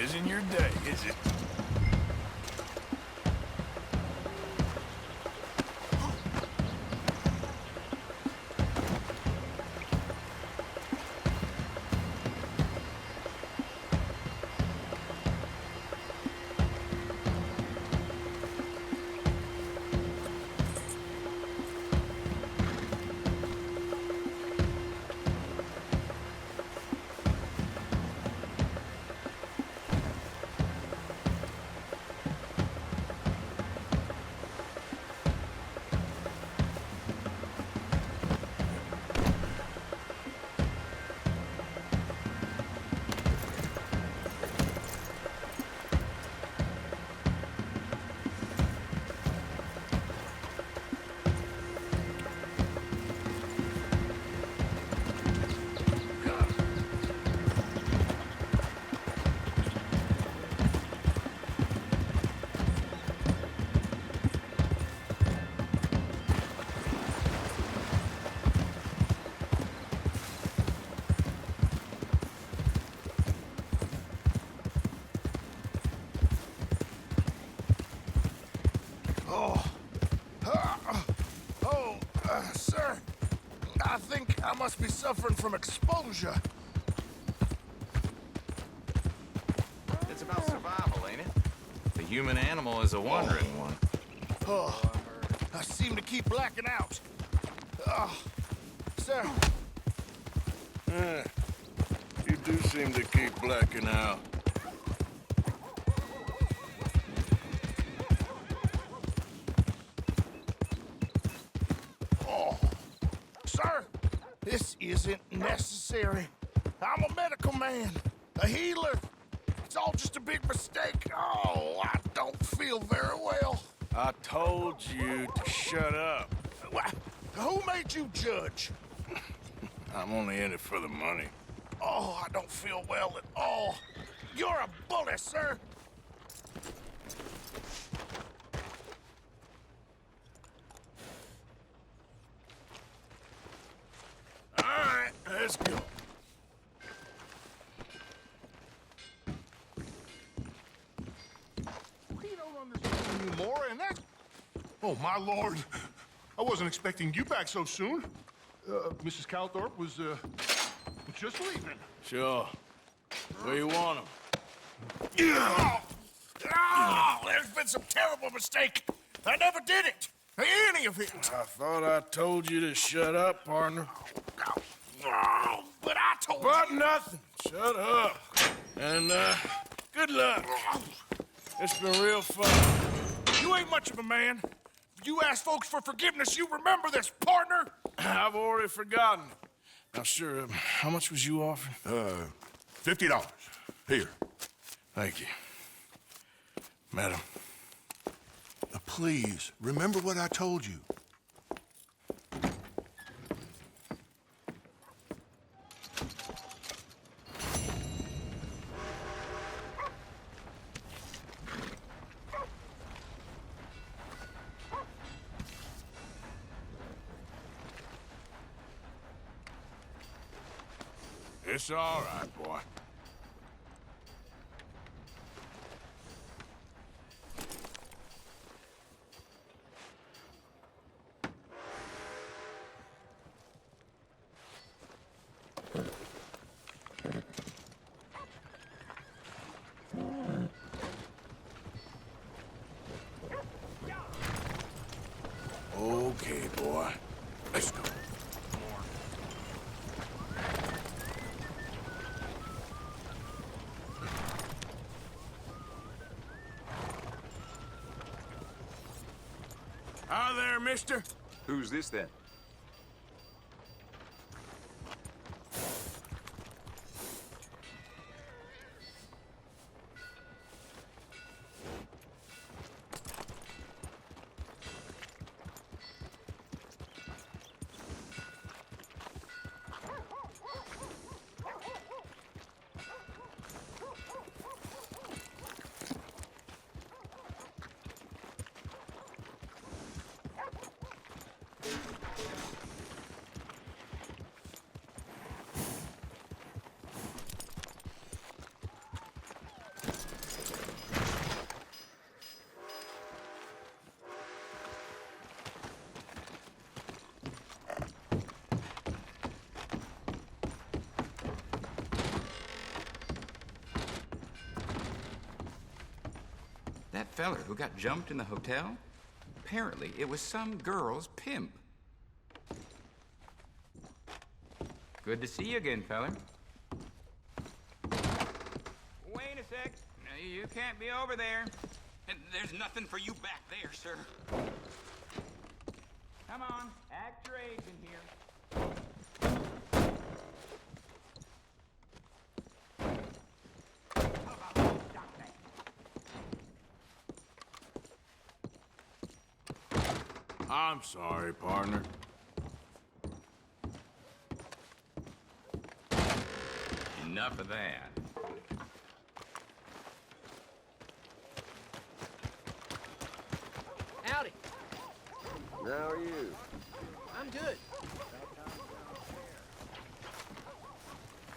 Isn't your day, is it? Sir, I think I must be suffering from exposure. It's about survival, ain't it? The human animal is a wandering one. Oh, I seem to keep blacking out. Sir. You do seem to keep blacking out. Sir, this isn't necessary. I'm a medical man, a healer. It's all just a big mistake. Oh, I don't feel very well. I told you to shut up. Who made you judge? I'm only in it for the money. Oh, I don't feel well at all. You're a bully, sir. All right, let's go. We don't understand you more, and that... Oh, my lord. I wasn't expecting you back so soon. Mrs. Calthorpe was just leaving. Sure. Where you want him? There's been some terrible mistake. I never did it. Any of it. I thought I told you to shut up, partner. But I told But nothing. Shut up. And, good luck. It's been real fun. you ain't much of a man. You ask folks for forgiveness, you remember this, partner. I've already forgotten. Now, sure, how much was you offering? $50. Here. Thank you. Madam. Please, remember what I told you. It's all right, boy. Okay, boy. Let's go. Hi there, mister. Who's this then? feller who got jumped in the hotel? Apparently, it was some girl's pimp. Good to see you again, feller. Wait a sec. No, you can't be over there. There's nothing for you back there, sir. Come on, act your age in here. How about you stop that? I'm sorry, partner. Enough of that. Howdy. How are you? I'm good.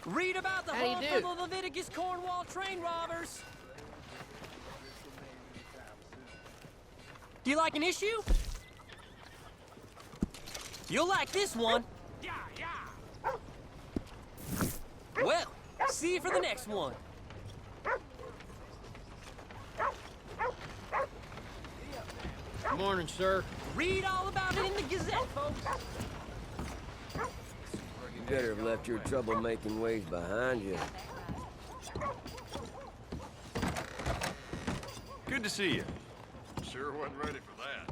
Read about the How do you whole do? of the Leviticus Cornwall train robbers. Do you like an issue? You'll like this one. Yeah. Well, see you for the next one. Good morning, sir. Read all about it in the Gazette, folks. You better have left your troublemaking ways behind you. Good to see you. Sure wasn't ready for that.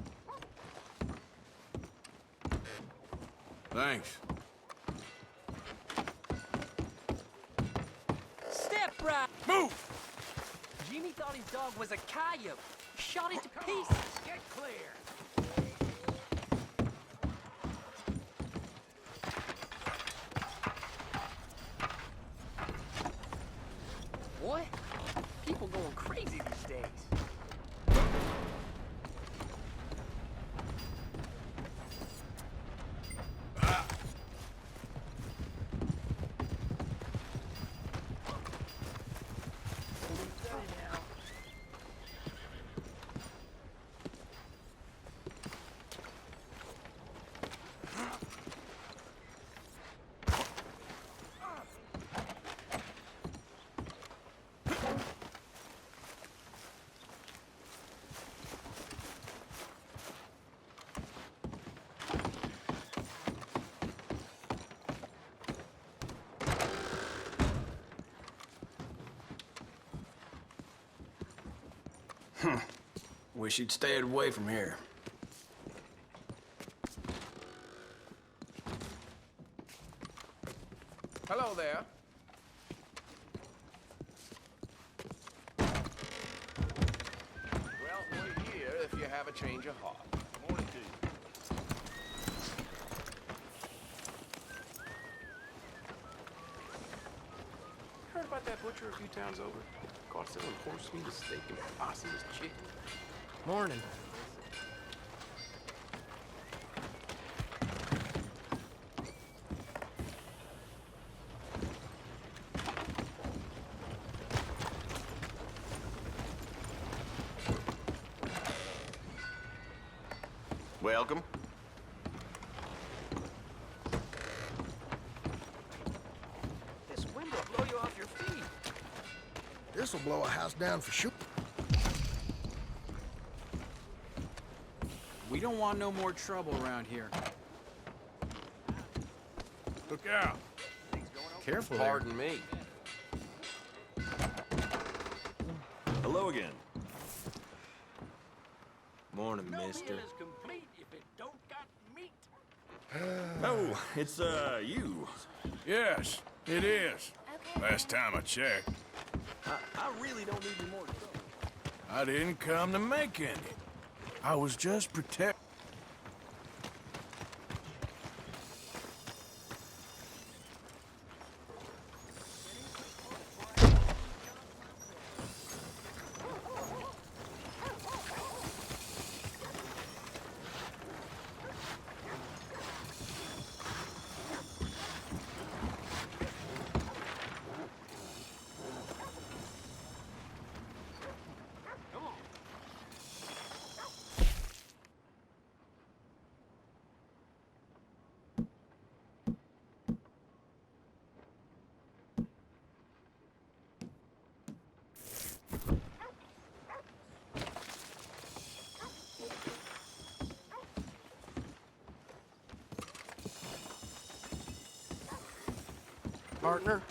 Thanks. Step right. Move! Jimmy thought his dog was a coyote. Shot it to pieces. Get clear. Boy, people going crazy these days. Wish you'd stayed away from here. Hello there. Well, we're here if you have a change of heart. Morning to you. Heard about that butcher a few times over? Caught selling horse meat, steak, and possum as chicken. Morning. Welcome. This wind will blow you off your feet. This'll blow a house down for sure. We don't want no more trouble around here. Look out. Careful there. Pardon me. Hello again. Morning, mister. is complete if it don't got meat. Oh, it's, you. Yes, it is. Last time I checked. I really don't need any more trouble. I didn't come to make any. I was just partner.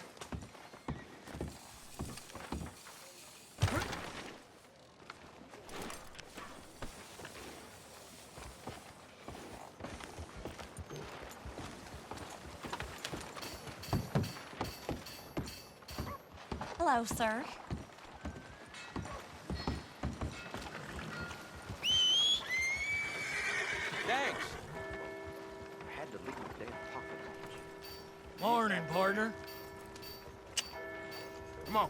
Hello, sir. Thanks. I had to leave my damn pocket watch. Morning, partner. Come on.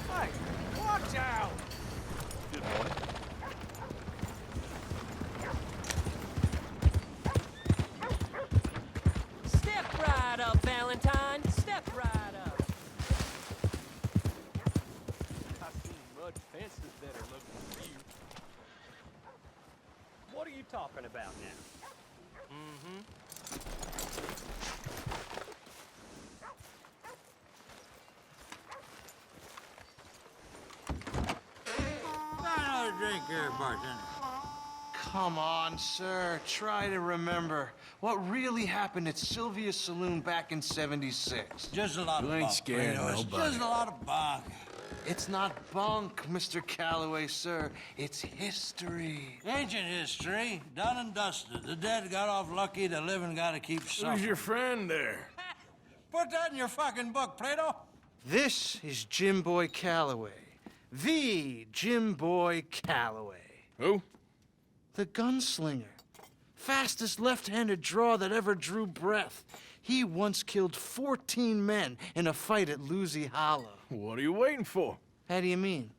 Hey, watch out! Good morning. Step right up, Valentine. Step right up. I see mud fences that are looking for you. What are you talking about now? Another drink here, bartender. Come on, sir. Try to remember what really happened at Sylvia's Saloon back in '76. Just a lot of You ain't bunk, scaring Fredo. It's nobody. just a lot of bunk. It's not bunk, Mr. Calloway, sir. It's history. Ancient history, done and dusted. The dead got off lucky, the living gotta keep suffering. Who's your friend there? Put that in your fucking book, Plato. This is Jim Boy Calloway. The Jim Boy Calloway. Who? The gunslinger. Fastest left-handed draw that ever drew breath. He once killed 14 men in a fight at Lucy Hollow. What are you waiting for? How do you mean?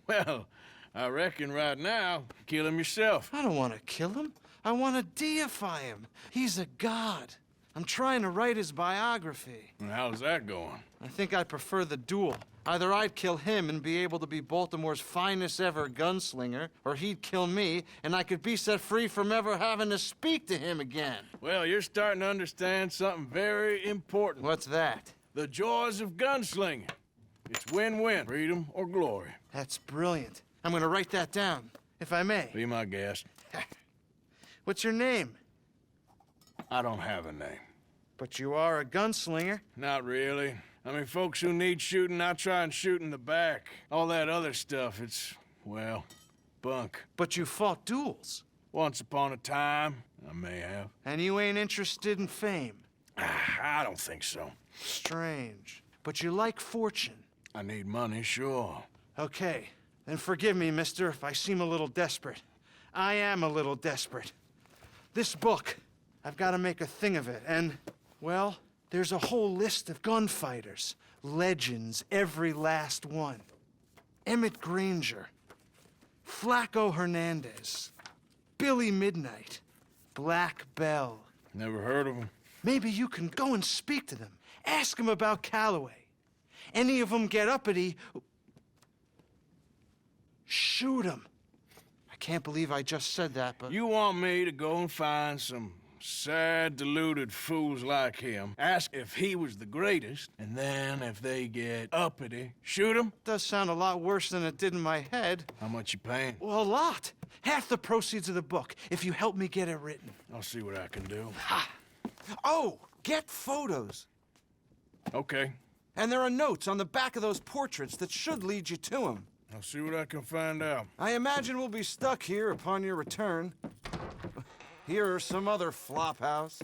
Well, I reckon right now, kill him yourself. I don't want to kill him. I want to deify him. He's a god. I'm trying to write his biography. And how's that going? I think I prefer the duel. Either I'd kill him and be able to be Baltimore's finest ever gunslinger, or he'd kill me and I could be set free from ever having to speak to him again. Well, you're starting to understand something very important. What's that? The joys of gunslinging. It's win-win, freedom or glory. That's brilliant. I'm gonna write that down, if I may. Be my guest. What's your name? I don't have a name. But you are a gunslinger. Not really. I mean, folks who need shooting, I try and shoot in the back. All that other stuff, it's, well, bunk. But you fought duels. Once upon a time, I may have. And you ain't interested in fame. I don't think so. Strange. But you like fortune. I need money, sure. Okay, then forgive me, mister, if I seem a little desperate. I am a little desperate. This book, I've got to make a thing of it, and, well, there's a whole list of gunfighters. Legends, every last one. Emmett Granger, Flaco Hernandez, Billy Midnight, Black Bell. Never heard of them. Maybe you can go and speak to them. Ask them about Calloway. Any of them get uppity, shoot them. I can't believe I just said that, but... You want me to go and find some sad, deluded fools like him, ask if he was the greatest, and then if they get uppity, shoot him? Does sound a lot worse than it did in my head. How much you paying? Well, a lot. Half the proceeds of the book, if you help me get it written. I'll see what I can do. Ha! Oh, get photos. Okay. And there are notes on the back of those portraits that should lead you to him. I'll see what I can find out. I imagine we'll be stuck here upon your return. Here or some other flophouse.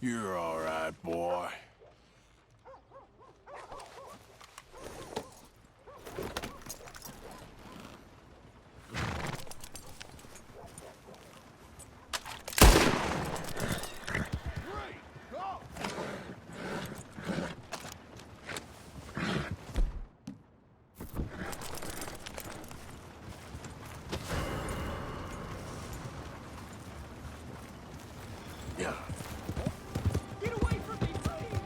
You're all right, boy. Yeah. Get away from me, please!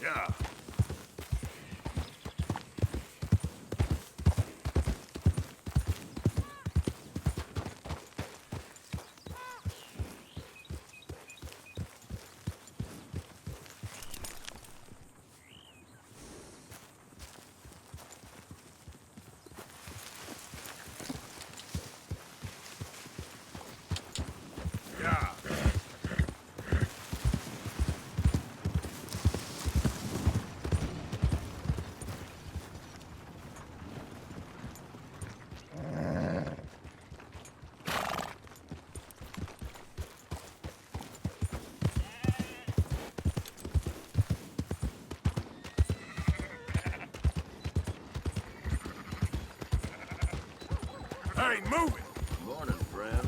Yeah. Yeah. Hey, move it! Morning, friend.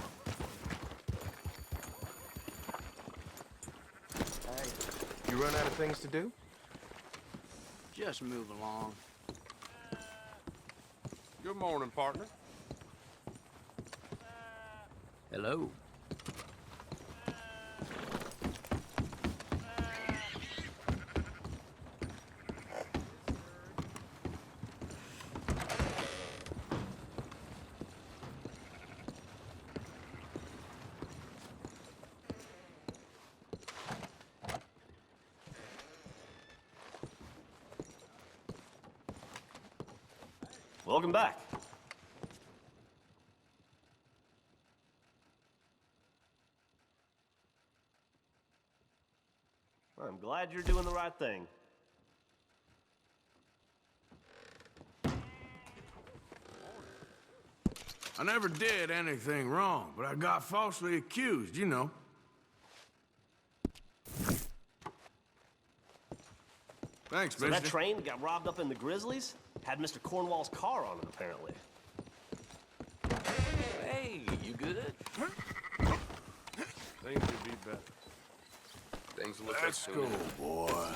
Hey, you run out of things to do? Just move along. Good morning, partner. Hello. Welcome back. I'm glad you're doing the right thing. I never did anything wrong, but I got falsely accused, you know. Thanks, So mister. that train that got robbed up in the Grizzlies had Mr. Cornwall's car on it, apparently. Hey, you good? Things could be better. Things look Let's like go, boy.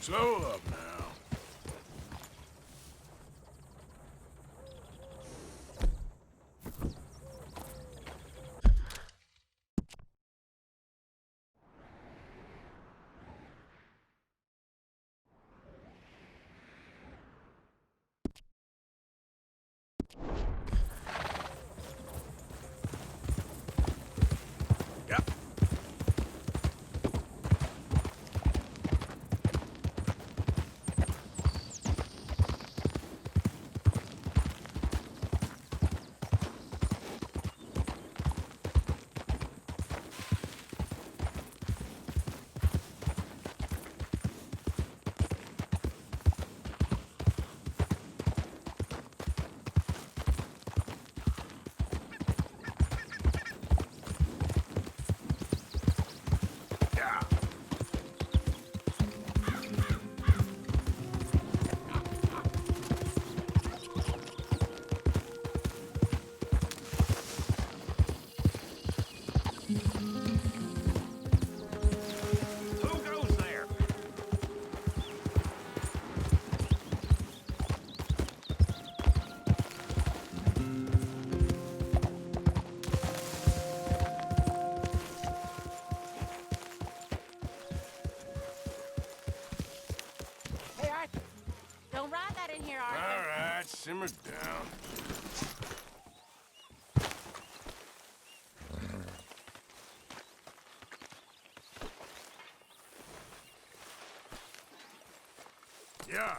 Slow up now. Yep. Who goes there? Hey, Arthur. Don't ride that in here, Arthur. All right, simmer down. Yeah.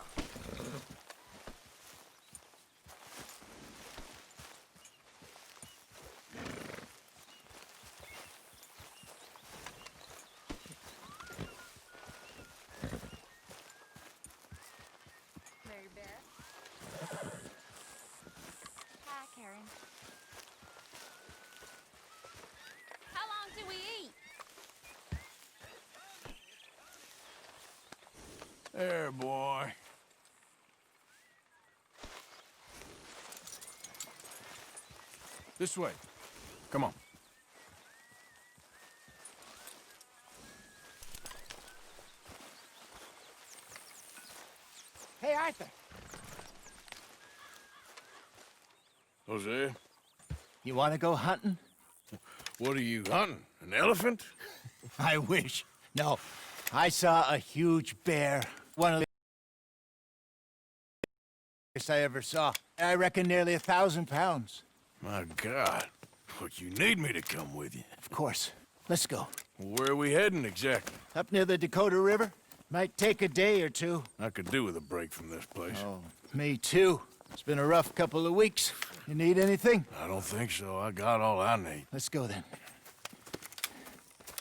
Mary Beth. Hi, Karen. How long do we eat? There, boy. This way. Come on. Hey, Arthur. Jose, You want to go hunting? what are you hunting? An elephant? I wish. No. I saw a huge bear. One of the biggest I ever saw. I reckon nearly 1,000 pounds. My God. But you need me to come with you. Of course. Let's go. Where are we heading exactly? Up near the Dakota River. Might take a day or two. I could do with a break from this place. Oh, me too. It's been a rough couple of weeks. You need anything? I don't think so. I got all I need. Let's go then.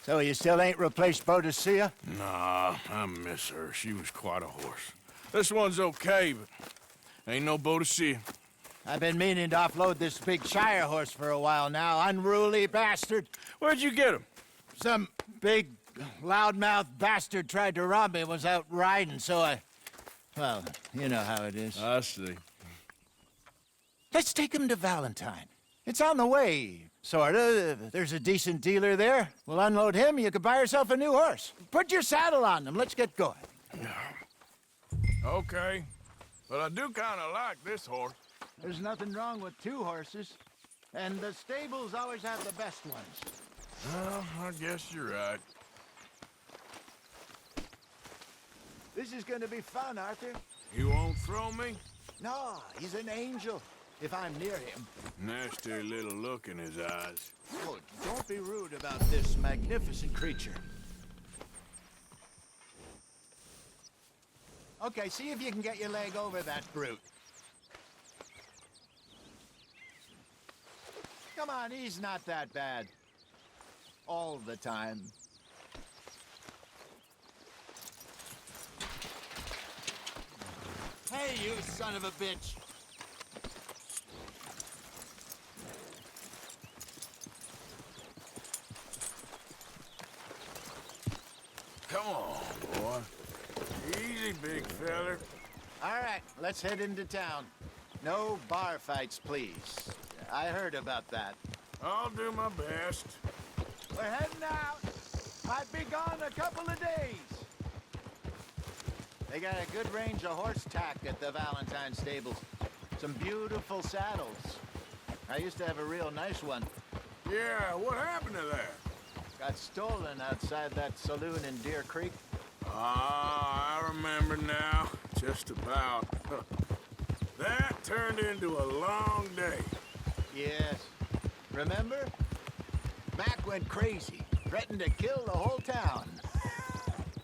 So you still ain't replaced Boadicea? Nah, I miss her. She was quite a horse. This one's okay, but ain't no Boadicea. I've been meaning to offload this big Shire horse for a while now. Unruly bastard. Where'd you get him? Some big, loudmouth bastard tried to rob me and was out riding, so I... Well, you know how it is. I see. Let's take him to Valentine. It's on the way, sorta. There's a decent dealer there. We'll unload him, you could buy yourself a new horse. Put your saddle on them, let's get going. Okay. But I do kind of like this horse. There's nothing wrong with two horses. And the stables always have the best ones. Well, I guess you're right. This is gonna be fun, Arthur. You won't throw me? No, he's an angel. If I'm near him. Nasty little look in his eyes. Oh, don't be rude about this magnificent creature. Okay, see if you can get your leg over that brute. Come on, he's not that bad. All the time. Hey, you son of a bitch! Come on, boy. Easy, big feller. All right, let's head into town. No bar fights, please. I heard about that. I'll do my best. We're heading out. Might be gone a couple of days. They got a good range of horse tack at the Valentine stables. Some beautiful saddles. I used to have a real nice one. Yeah, what happened to that? Got stolen outside that saloon in Deer Creek. Ah, I remember now. Just about. That turned into a long day. Yes. Remember? Mac went crazy, threatened to kill the whole town.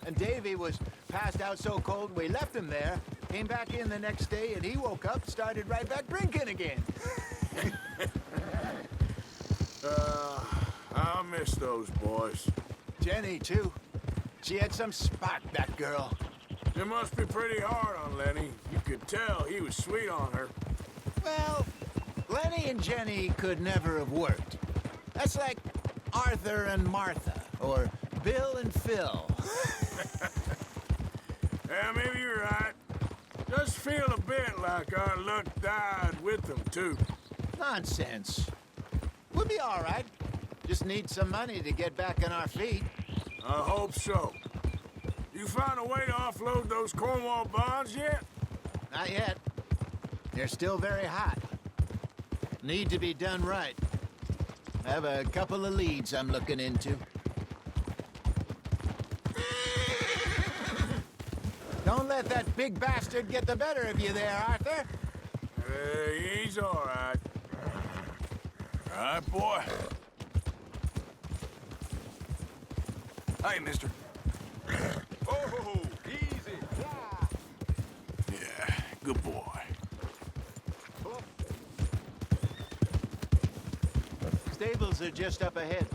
And Davy was passed out so cold we left him there, came back in the next day, and he woke up, started right back drinking again. I'll miss those boys. Jenny, too. She had some spark, that girl. It must be pretty hard on Lenny. You could tell he was sweet on her. Well, Lenny and Jenny could never have worked. That's like Arthur and Martha, or Bill and Phil. Yeah, maybe you're right. Does feel a bit like our luck died with them, too. Nonsense. We'll be all right. Just need some money to get back on our feet. I hope so. You found a way to offload those Cornwall bonds yet? Not yet. They're still very hot. Need to be done right. I have a couple of leads I'm looking into. Don't let that big bastard get the better of you there, Arthur. He's all right. All right, boy. Hey, mister. Oh, easy. Yeah, good boy. Stables are just up ahead.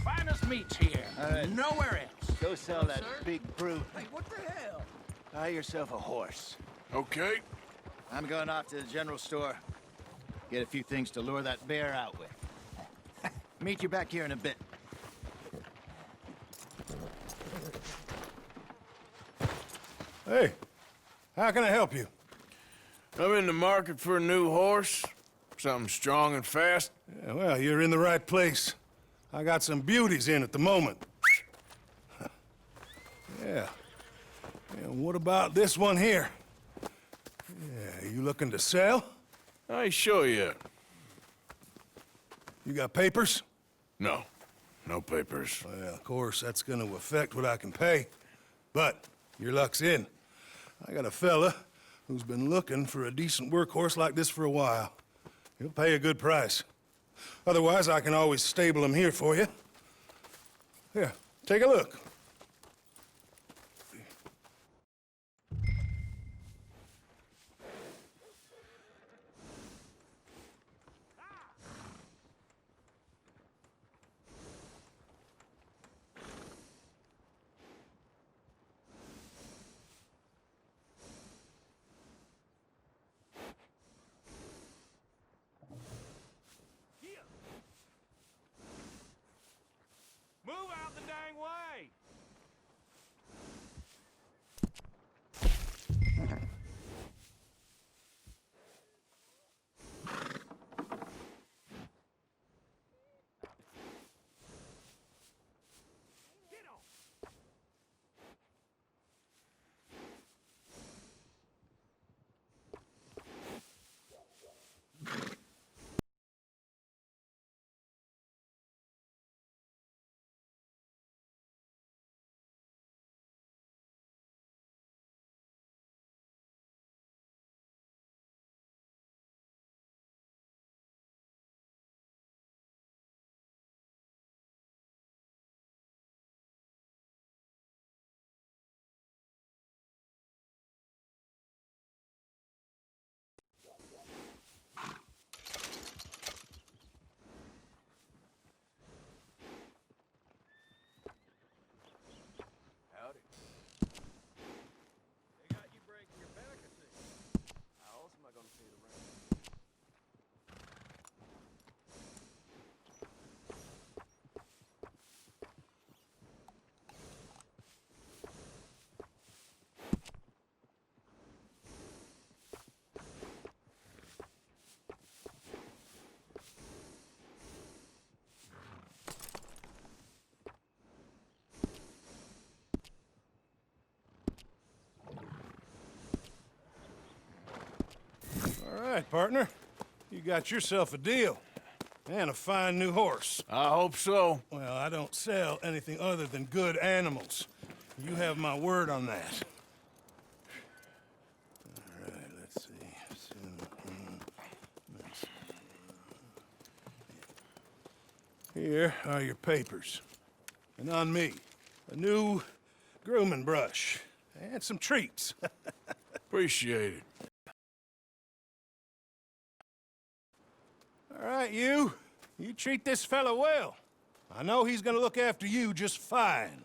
Finest meats here. All right. Nowhere else. Go sell that sir? big brute. Hey, what the hell? Buy yourself a horse. Okay. I'm going off to the general store. Get a few things to lure that bear out with. Meet you back here in a bit. Hey, how can I help you? I'm in the market for a new horse. Something strong and fast. Yeah, well, you're in the right place. I got some beauties in at the moment. Yeah. And what about this one here? Yeah, you looking to sell? I ain't sure yet. You got papers? No. No papers. Well, of course, that's gonna affect what I can pay. But your luck's in. I got a fella who's been looking for a decent workhorse like this for a while. He'll pay a good price. Otherwise, I can always stable him here for you. Here, take a look. Move out the dang way! right, partner. You got yourself a deal. And a fine new horse. I hope so. Well, I don't sell anything other than good animals. You have my word on that. All right, let's see. Here are your papers. And on me, a new grooming brush and some treats. Appreciate it. All right, you treat this fella well. I know he's gonna look after you just fine.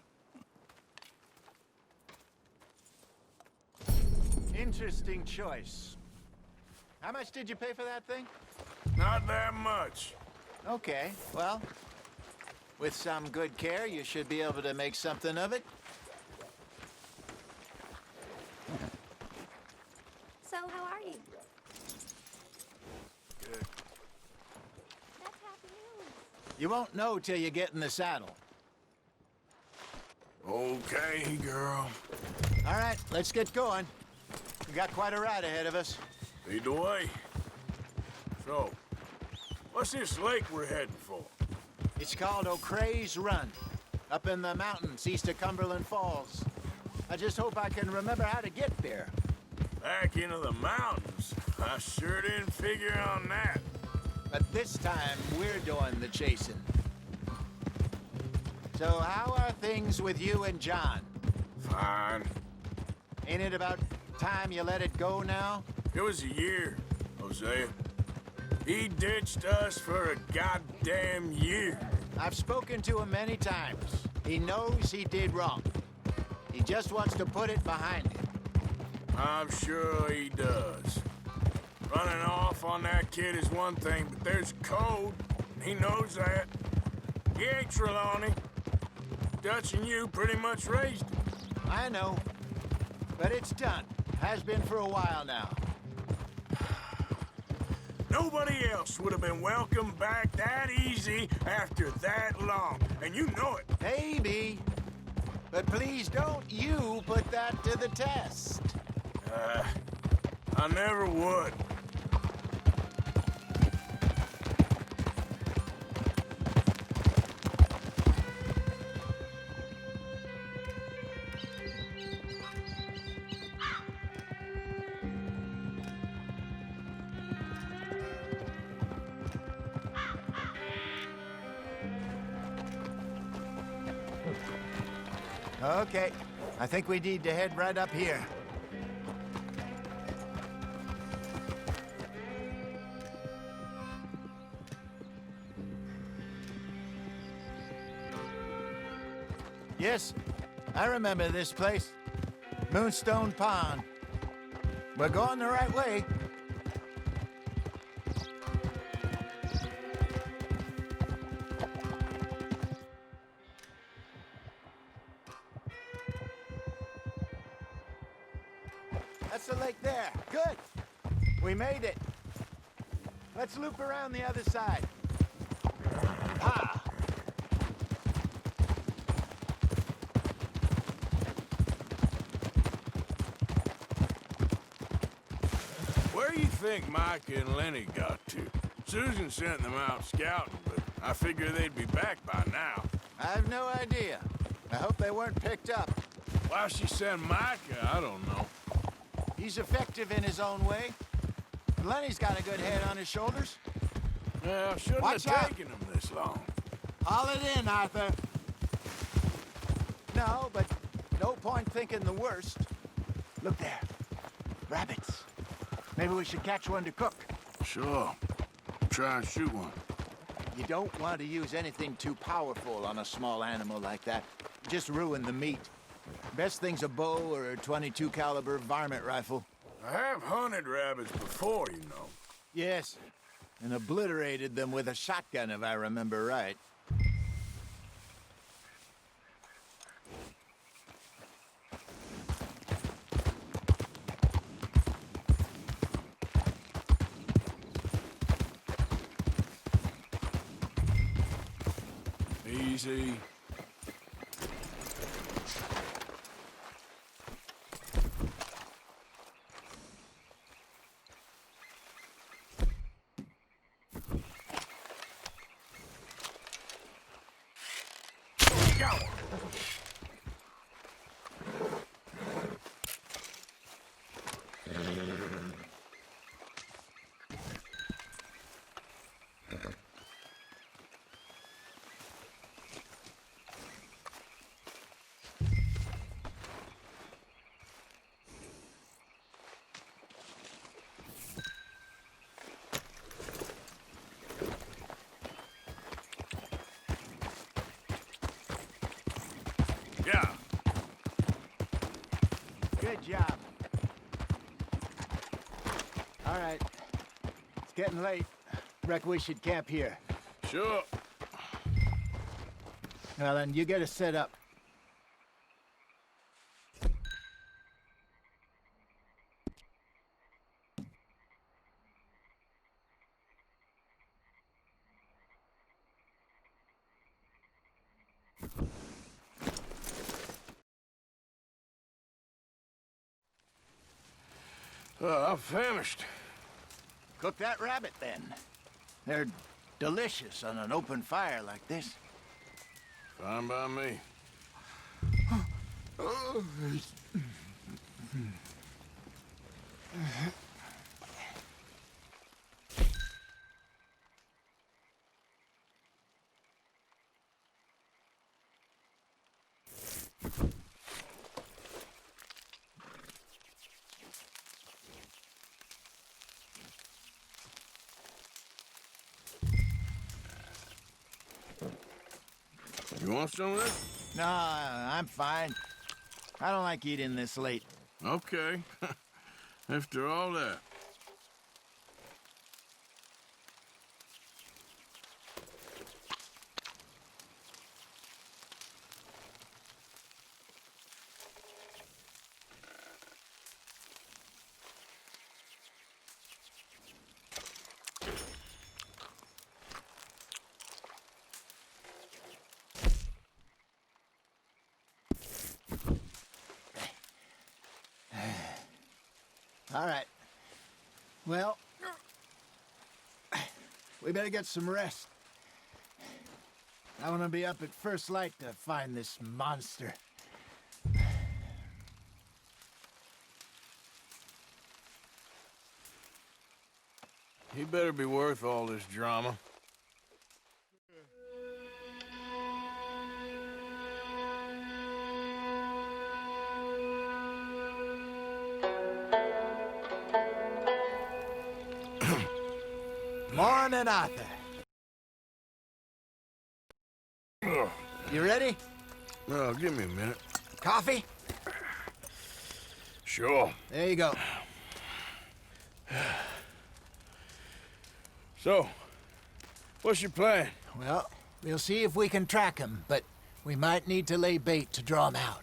Interesting choice. How much did you pay for that thing? Not that much. Okay, well, with some good care, you should be able to make something of it. So, how are you? Good. That's happy news. You won't know till you get in the saddle. Okay, girl. All right, let's get going. We got quite a ride ahead of us. Lead the way. So, what's this lake we're heading for? It's called O'Creagh's Run, up in the mountains east of Cumberland Falls. I just hope I can remember how to get there. Back into the mountains? I sure didn't figure on that. But this time, we're doing the chasing. So how are things with you and John? Fine. Ain't it about time you let it go now? It was a year, Hosea. He ditched us for a goddamn year. I've spoken to him many times. He knows he did wrong. He just wants to put it behind him. I'm sure he does. Running off on that kid is one thing, but there's code. He knows that. He ain't Trelawney. Dutch and you pretty much raised him. I know. But it's done. Has been for a while now. Nobody else would have been welcomed back that easy after that long, and you know it. Maybe. But please don't you put that to the test. I never would. Okay. I think we need to head right up here. Yes, I remember this place. Moonstone Pond. We're going the right way. That's the lake there. Good. We made it. Let's loop around the other side. Ah! Where do you think Mike and Lenny got to? Susan sent them out scouting, but I figure they'd be back by now. I've no idea. I hope they weren't picked up. Why she sent Micah, I don't know. He's effective in his own way. Lenny's got a good head on his shoulders. Well, shouldn't Watch have out. taken them this long. Haul it in, Arthur. No, but no point thinking the worst. Look there. Rabbits. Maybe we should catch one to cook. Sure. Try and shoot one. You don't want to use anything too powerful on a small animal like that. Just ruin the meat. Best thing's a bow or a .22 caliber varmint rifle. I have hunted rabbits before, you know. Yes, and obliterated them with a shotgun, if I remember right. Easy. Yeah. Good job. All right. It's getting late. Reckon we should camp here. Sure. Well, then you get us set up. I'm famished. Cook that rabbit, then. They're delicious on an open fire like this. Fine by me. You want some of this? No, I'm fine. I don't like eating this late. Okay. After all that. All right. Well, we better get some rest. I want to be up at first light to find this monster. He better be worth all this drama. Morning, Arthur. You ready? Well, give me a minute. Coffee? Sure. There you go. So, what's your plan? Well, we'll see if we can track him, but we might need to lay bait to draw him out.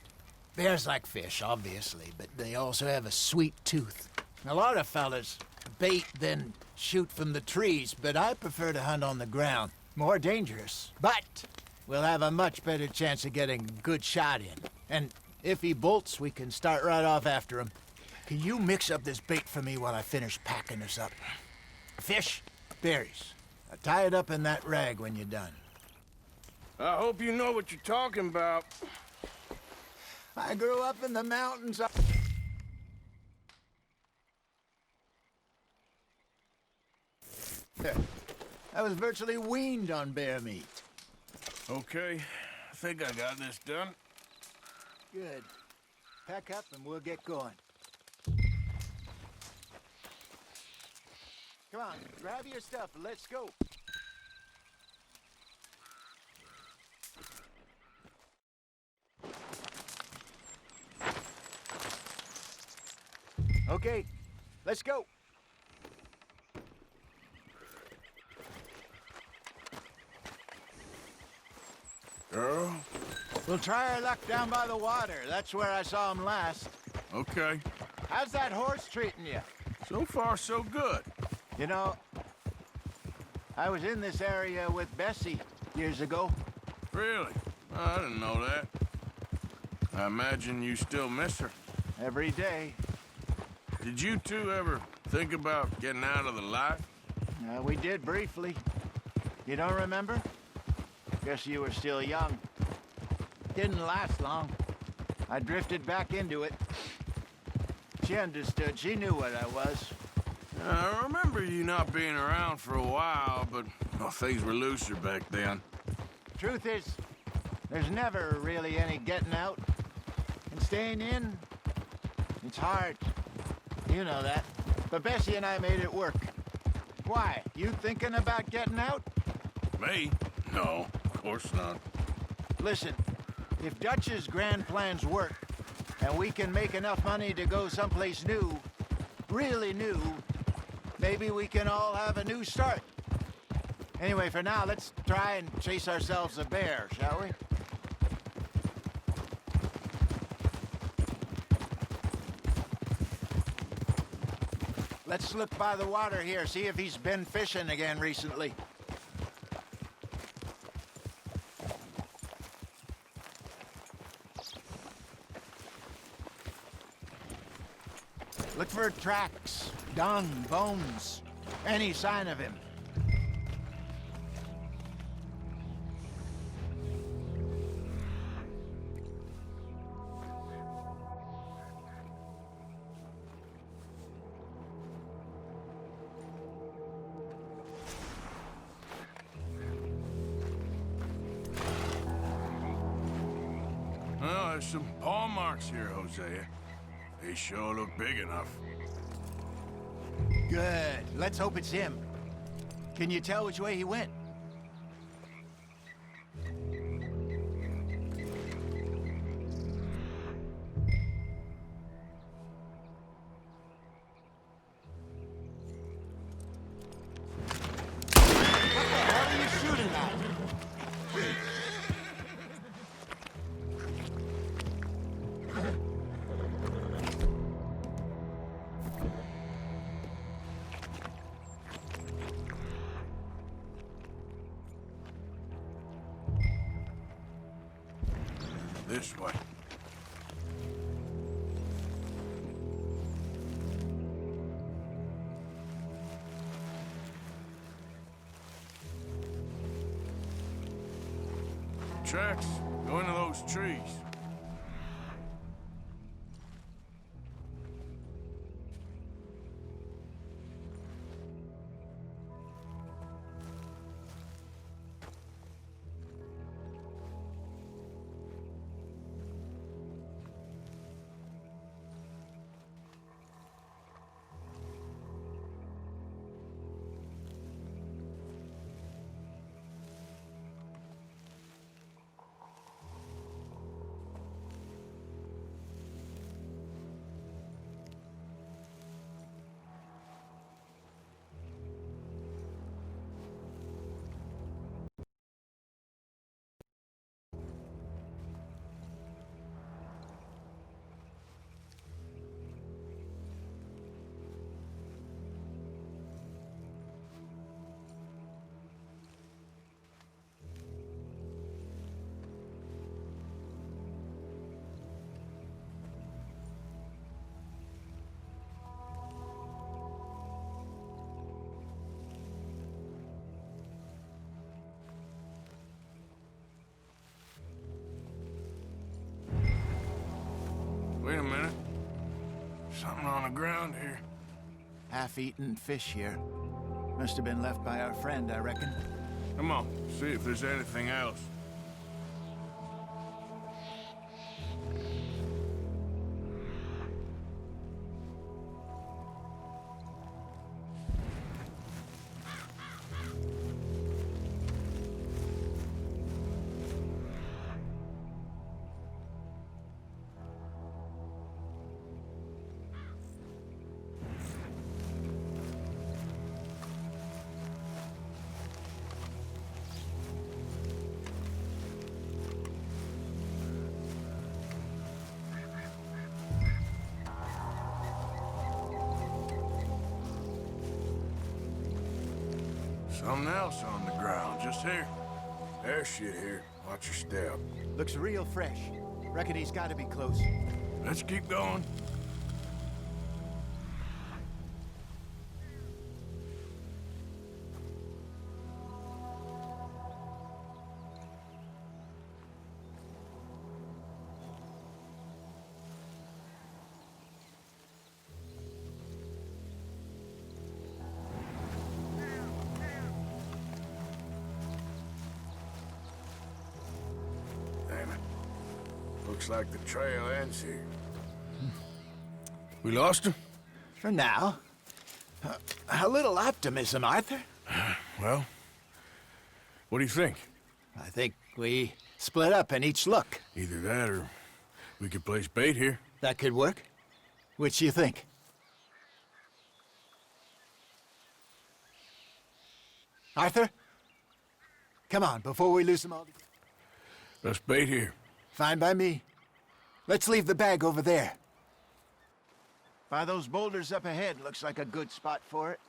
Bears like fish, obviously, but they also have a sweet tooth. A lot of fellas bait, then shoot from the trees, but I prefer to hunt on the ground. More dangerous, but we'll have a much better chance of getting a good shot in. And if he bolts, we can start right off after him. Can you mix up this bait for me while I finish packing this up? Fish, berries. Tie it up in that rag when you're done. I hope you know what you're talking about. I grew up in the mountains. I was virtually weaned on bear meat. Okay, I think I got this done. Good. Pack up and we'll get going. Come on, grab your stuff and let's go. Okay, let's go. Girl? We'll try our luck down by the water. That's where I saw him last. Okay. How's that horse treating you? So far, so good. You know, I was in this area with Bessie years ago. Really? I didn't know that. I imagine you still miss her. Every day. Did you two ever think about getting out of the life? We did briefly. You don't remember? Guess you were still young. Didn't last long. I drifted back into it. She understood. She knew what I was. I remember you not being around for a while, but well, things were looser back then. Truth is, there's never really any getting out. And staying in, it's hard. You know that. But Bessie and I made it work. Why? You thinking about getting out? Me? No, of course not. Listen, if Dutch's grand plans work, and we can make enough money to go someplace new, really new, maybe we can all have a new start. Anyway, for now, let's try and chase ourselves a bear, shall we? Let's look by the water here, see if he's been fishing again recently. Look for tracks, dung, bones, any sign of him. Well, there's some paw marks here, Hosea. They sure look big enough. Good. Let's hope it's him. Can you tell which way he went? What the hell are you shooting at? This way. Tracks go into those trees. Wait a minute. Something on the ground here. Half-eaten fish here. Must have been left by our friend, I reckon. Come on, see if there's anything else. Something else on the ground, just here. There's shit here. Watch your step. Looks real fresh. Reckon he's got to be close. Let's keep going. Looks like the trail ends here. We lost him? For now. A little optimism, Arthur. Well, what do you think? I think we split up and each look. Either that or we could place bait here. That could work. Which do you think? Arthur? Come on, before we lose them all together. Let's bait here. Fine by me. Let's leave the bag over there. By those boulders up ahead, looks like a good spot for it.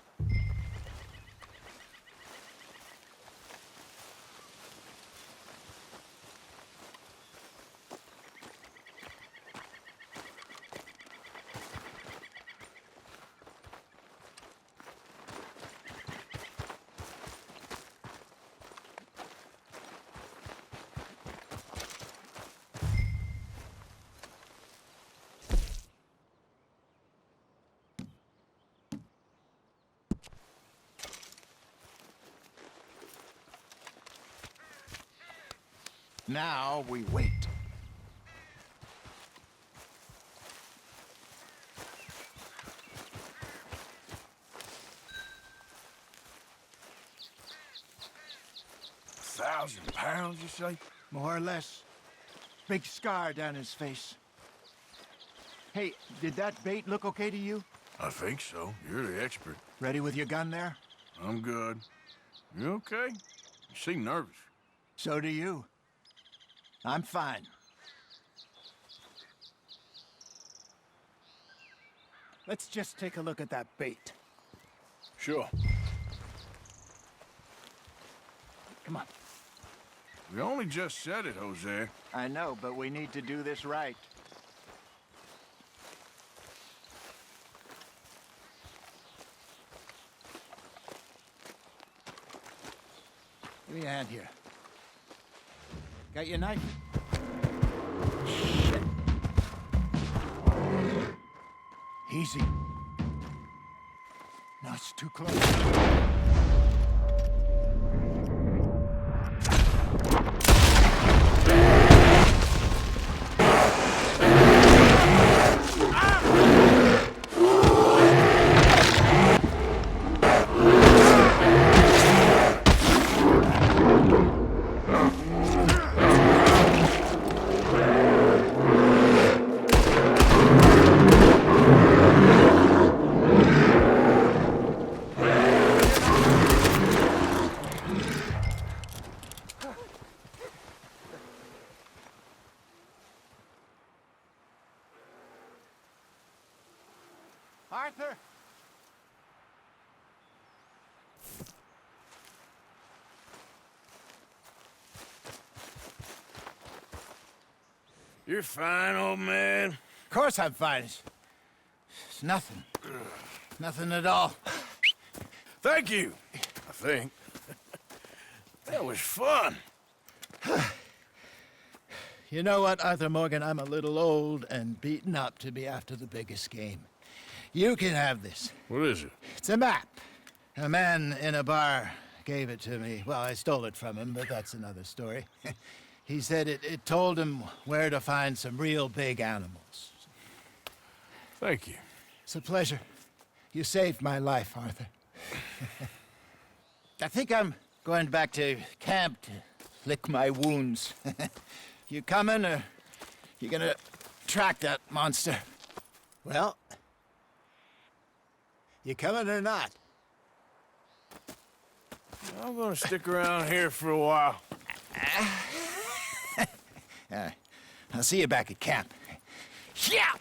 Now we wait. £1,000, you say? More or less. Big scar down his face. Hey, did that bait look okay to you? I think so. You're the expert. Ready with your gun there? I'm good. You okay? You seem nervous. So do you. I'm fine. Let's just take a look at that bait. Sure. Come on. We only just said it, Jose. I know, but we need to do this right. Give me a hand here. Got your knife? Shit. Easy. No, it's too close. Arthur! You're fine, old man. Of course I'm fine. It's nothing. Nothing at all. Thank you, I think. That was fun. You know what, Arthur Morgan? I'm a little old and beaten up to be after the biggest game. You can have this. What is it? It's a map. A man in a bar gave it to me. Well, I stole it from him, but that's another story. He said it told him where to find some real big animals. Thank you. It's a pleasure. You saved my life, Arthur. I think I'm going back to camp to lick my wounds. You coming, or you gonna track that monster? Well, you coming or not? I'm gonna stick around here for a while. All right. I'll see you back at camp. Yeah!